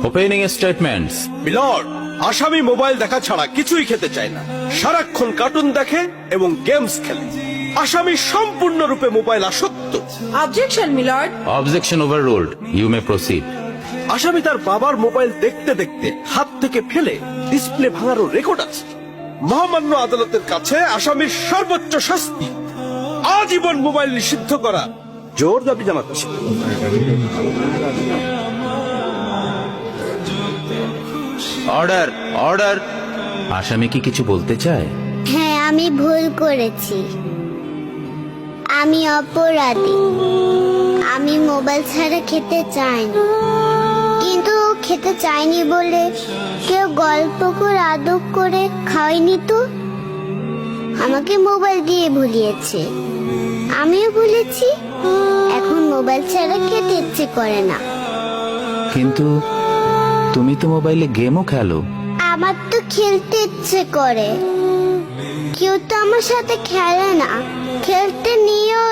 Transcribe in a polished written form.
Opening statements. Milord, আসামি mobile দেখা ছাড়া কিছুই খেতে চায় না, সারাক্ষণ কার্টুন দেখে এবং গেমস খেলে। আসামি সম্পূর্ণরূপে মোবাইল আসক্ত। Objection milord. Objection overruled, you may proceed. আসামি তার বাবার মোবাইল দেখতে দেখতে হাত থেকে ফেলে ডিসপ্লে ভাঙারও রেকর্ড আছে। মহামান্য আদালতের কাছে আসামির সর্বোচ্চ শাস্তি আজীবন মোবাইল নিষিদ্ধ করা জোর দাবি জানাচ্ছি। Order, order. আসামি কি কিছু বলতে চায়? হ্যাঁ, আমি ভুল করেছি, আমি অপরাধী। আমি মোবাইল ছাড়া খেতে চাইনি, কিন্তু খেতে চাইনি বলে কেউ গল্প করে আদব করে খাওয়াইনি তো। আমাকে মোবাইল দিয়ে ভুলিয়েছে, আমিও ভুলেছি। এখন মোবাইল ছাড়া খেতে ইচ্ছে করে না। কিন্তু তুমি তো মোবাইলে গেমও খেলো। আমার তো খেলতে ইচ্ছে করে, কেউ তো আমার সাথে খেলে না, খেলতে নিয়েও